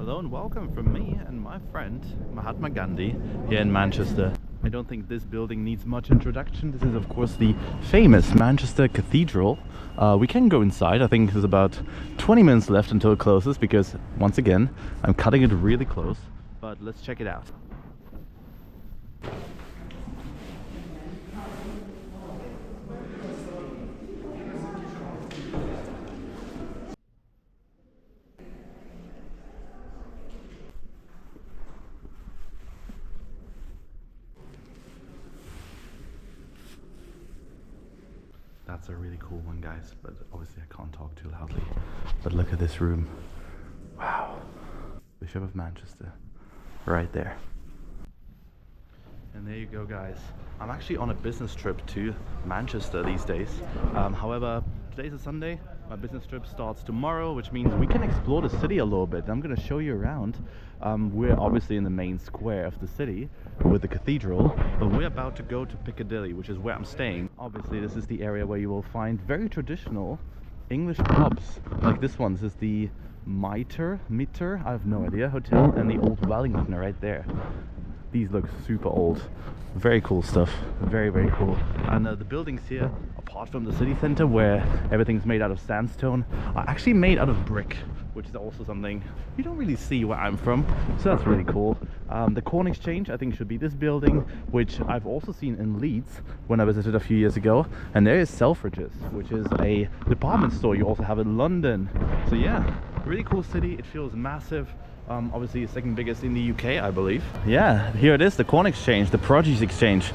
Hello and welcome from me and my friend Mahatma Gandhi here in Manchester. I don't think this building needs much introduction. This is of course the famous Manchester Cathedral. We can go inside. I think there's about 20 minutes left until it closes because once again I'm cutting it really close, but let's check it out. That's a really cool one, guys, but obviously I can't talk too loudly. But look at this room. Wow. Bishop of Manchester. Right there. And there you go, guys. I'm actually on a business trip to Manchester these days. However, today's a Sunday. My business trip starts tomorrow, which means we can explore the city a little bit. I'm going to show you around. We're obviously in the main square of the city with the cathedral, but we're about to go to Piccadilly, which is where I'm staying. Obviously, this is the area where you will find very traditional English pubs, like this one. This is the Mitre, I have no idea, hotel, and the Old Wellington right there. These look super old. Very cool stuff. Very, very cool. And the buildings here, apart from the city center where everything's made out of sandstone, are actually made out of brick, which is also something you don't really see where I'm from. So that's really cool. The Corn Exchange, I think, should be this building, which I've also seen in Leeds when I visited a few years ago. And there is Selfridges, which is a department store you also have in London. So yeah, really cool city. It feels massive. Obviously second biggest in the UK, I believe. Yeah, here it is, the Corn Exchange, the Produce Exchange.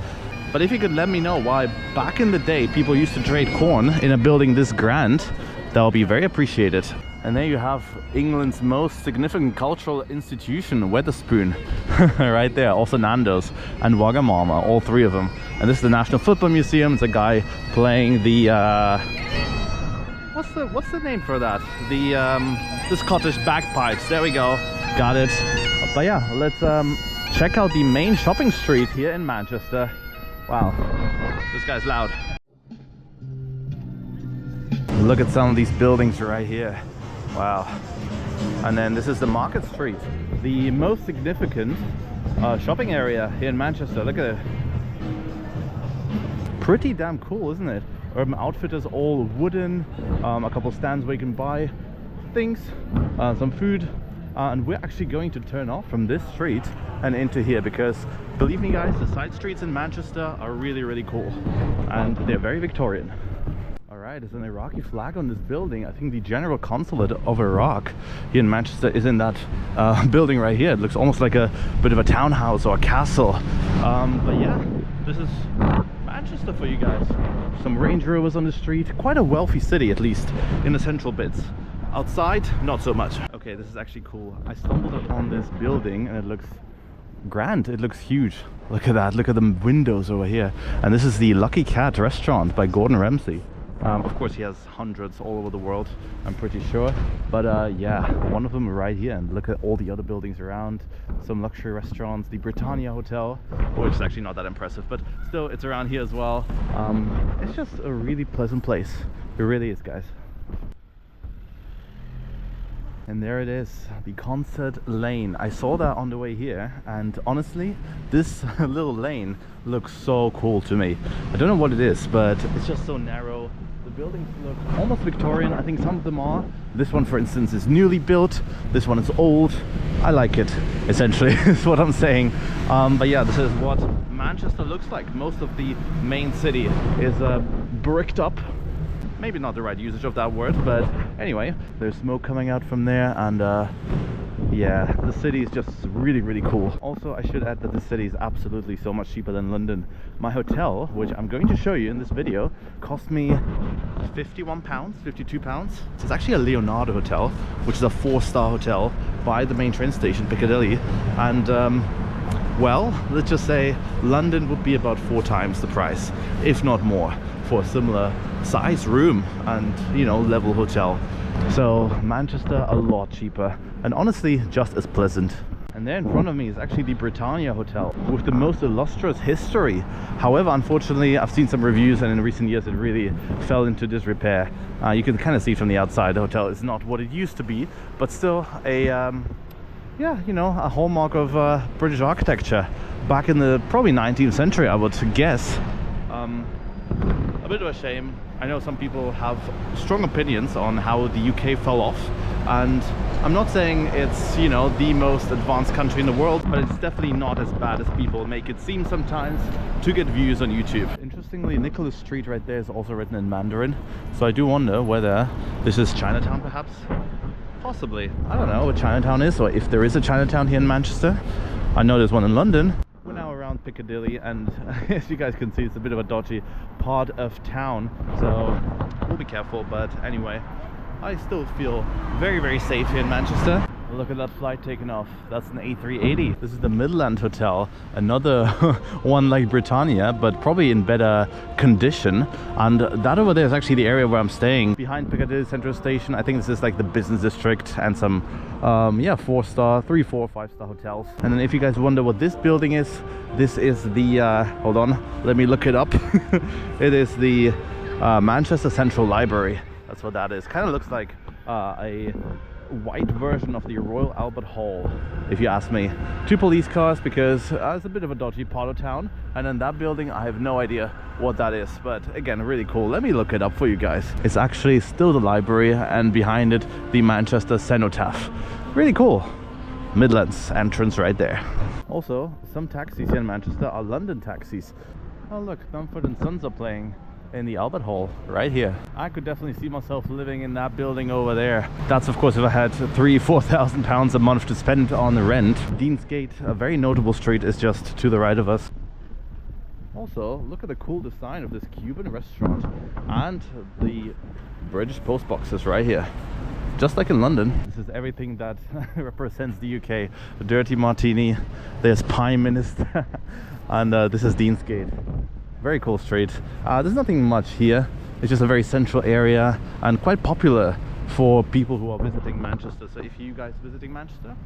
But if you could let me know why back in the day people used to trade corn in a building this grand, that would be very appreciated. And there you have England's most significant cultural institution, Wetherspoon, right there. Also Nando's and Wagamama, all three of them. And this is the National Football Museum. It's a guy playing the what's the name for that? The Scottish bagpipes. There we go. Got it. But yeah, let's check out the main shopping street here in Manchester. Wow, this guy's loud. Look at some of these buildings right here. Wow. And then this is the Market Street, the most significant shopping area here in Manchester. Look at it. Pretty damn cool, isn't it? Urban Outfitters, all wooden. A couple stands where you can buy things, some food. And we're actually going to turn off from this street and into here because, believe me guys, the side streets in Manchester are really, really cool. And they're very Victorian. Alright, there's an Iraqi flag on this building. I think the General Consulate of Iraq here in Manchester is in that building right here. It looks almost like a bit of a townhouse or a castle. But yeah, this is Manchester for you guys. Some Range Rovers on the street. Quite a wealthy city, at least in the central bits. Outside, not so much. Okay, this is actually cool. I stumbled upon this building and it looks grand. It looks huge. Look at that. Look at the windows over here. And this is the Lucky Cat restaurant by Gordon Ramsay. Of course, he has hundreds all over the world, I'm pretty sure. But yeah, one of them right here. And look at all the other buildings around. Some luxury restaurants. The Britannia Hotel, which is actually not that impressive, but still, it's around here as well. It's just a really pleasant place. It really is, guys. And there it is, the Concert Lane. I saw that on the way here, and honestly, this little lane looks so cool to me. I don't know what it is, but it's just so narrow. The buildings look almost Victorian. I think some of them are. This one, for instance, is newly built. This one is old. I like it, essentially, is what I'm saying. But yeah, this is what Manchester looks like. Most of the main city is bricked up. Maybe not the right usage of that word, but anyway, there's smoke coming out from there, and yeah, the city is just really, really cool. Also, I should add that the city is absolutely so much cheaper than London. My hotel, which I'm going to show you in this video, cost me £51, £52. It's actually a Leonardo hotel, which is a 4-star hotel by the main train station, Piccadilly, and well, let's just say London would be about 4 times the price, if not more, for a similar size room and, you know, level hotel. So Manchester a lot cheaper and honestly just as pleasant. And there in front of me is actually the Britannia Hotel with the most illustrious history. However, unfortunately, I've seen some reviews and in recent years it really fell into disrepair. You can kind of see from the outside the hotel is not what it used to be, but still a yeah, you know, a hallmark of British architecture back in the probably 19th century, I would guess. A bit of a shame. I know some people have strong opinions on how the UK fell off, and I'm not saying it's, you know, the most advanced country in the world, but it's definitely not as bad as people make it seem sometimes to get views on YouTube. Interestingly, Nicholas Street right there is also written in Mandarin, so I do wonder whether this is Chinatown perhaps? Possibly. I don't know what Chinatown is, or if there is a Chinatown here in Manchester. I know there's one in London. We're now around Piccadilly, and as you guys can see, it's a bit of a dodgy part of town, so we'll be careful. But anyway, I still feel very, very safe here in Manchester. Look at that flight taking off. That's an A380. This is the Midland Hotel, another one like Britannia, but probably in better condition. And that over there is actually the area where I'm staying, behind Piccadilly Central Station. I think this is like the business district and some yeah, 4-star, 3, 4, 5-star hotels. And then if you guys wonder what this building is, this is the hold on, let me look it up. It is the Manchester Central Library. That's what that is. Kind of looks like a white version of the Royal Albert Hall, if you ask me. 2 police cars, because it's a bit of a dodgy part of town. And then that building, I have no idea what that is, but again, really cool. Let me look it up for you guys. It's actually still the library, and behind it the Manchester Cenotaph. Really cool. Midlands entrance right there. Also, some taxis here in Manchester are London taxis. Oh look, Mumford & Sons are playing in the Albert Hall right here. I could definitely see myself living in that building over there. That's of course if I had £3,000–4,000 pounds a month to spend on the rent. Deangate, a very notable street, is just to the right of us. Also, look at the cool design of this Cuban restaurant and the British post boxes right here. Just like in London. This is everything that represents the UK. The dirty martini, there's Prime Minister, and this is Deansgate. Very cool street. There's nothing much here. It's just a very central area and quite popular for people who are visiting Manchester. So if you guys visiting Manchester,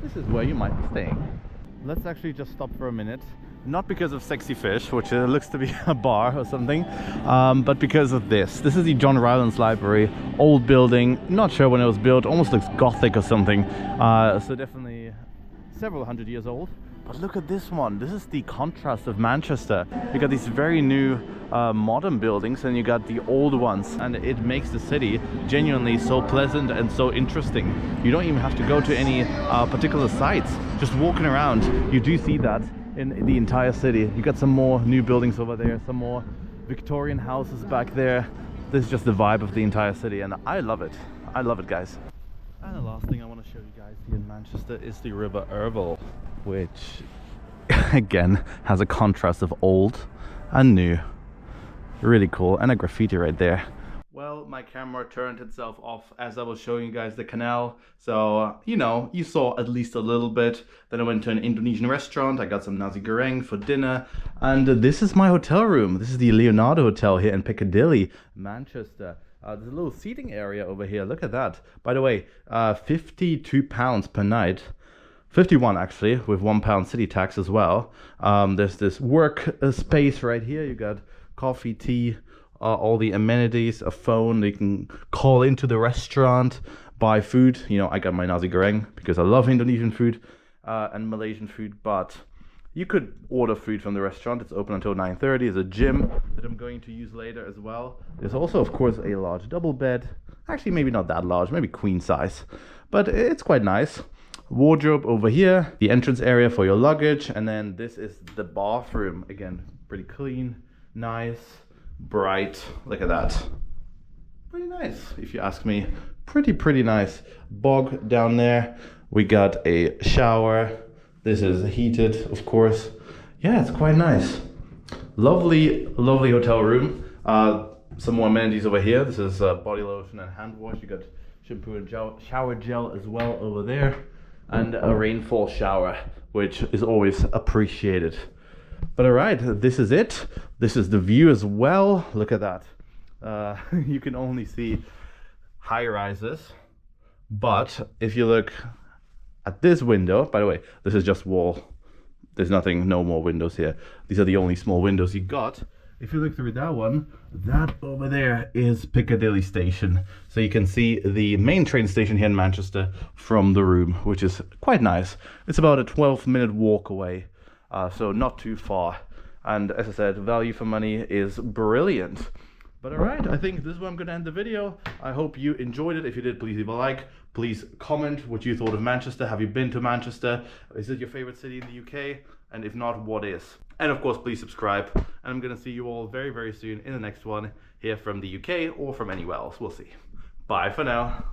this is where you might be staying. Let's actually just stop for a minute. Not because of Sexy Fish, which looks to be a bar or something, but because of this. This is the John Rylands Library, old building. Not sure when it was built, almost looks Gothic or something. So definitely several hundred years old. But look at this one. This is the contrast of Manchester. You got these very new modern buildings, and you got the old ones, and it makes the city genuinely so pleasant and so interesting. You don't even have to go to any particular sites. Just walking around, you do see that in the entire city. You got some more new buildings over there, some more Victorian houses back there. This is just the vibe of the entire city, and I love it. I love it, guys. And the last thing I want to show you guys here in Manchester is the River Irvine, which again has a contrast of old and new. Really cool. And a graffiti right there. Well, my camera turned itself off as I was showing you guys the canal, so you know, you saw at least a little bit. Then I went to an Indonesian restaurant. I got some nasi goreng for dinner, and this is my hotel room. This is the Leonardo Hotel here in Piccadilly, Manchester. There's a little seating area over here. Look at that. By the way, £52 per night. 51 actually, with £1 city tax as well. There's this work space right here. You got coffee, tea, all the amenities, a phone. You can call into the restaurant, buy food. You know, I got my nasi goreng because I love Indonesian food and Malaysian food, but you could order food from the restaurant. It's open until 9:30. There's a gym that I'm going to use later as well. There's also, of course, a large double bed. Actually, maybe not that large, maybe queen size, but it's quite nice. Wardrobe over here, the entrance area for your luggage, and then this is the bathroom. Again, pretty clean, nice, bright. Look at that. Pretty nice, if you ask me. Pretty nice. Bog down there. We got a shower. This is heated, of course. Yeah, it's quite nice. Lovely hotel room. Some more amenities over here. This is body lotion and hand wash. You got shampoo and shower gel as well over there. And a rainfall shower, which is always appreciated. But alright, this is it. This is the view as well. Look at that. You can only see high rises. But if you look at this window, by the way, this is just wall. There's nothing, no more windows here. These are the only small windows you got. if you look through that one, that over there is Piccadilly Station. So you can see the main train station here in Manchester from the room, which is quite nice. It's about a 12-minute walk away, so not too far. And as I said, value for money is brilliant. But alright, I think this is where I'm going to end the video. I hope you enjoyed it. If you did, please leave a like. Please comment what you thought of Manchester. Have you been to Manchester? Is it your favorite city in the UK? And if not, what is? And of course, please subscribe. And I'm going to see you all very, very soon in the next one here from the UK or from anywhere else. We'll see. Bye for now.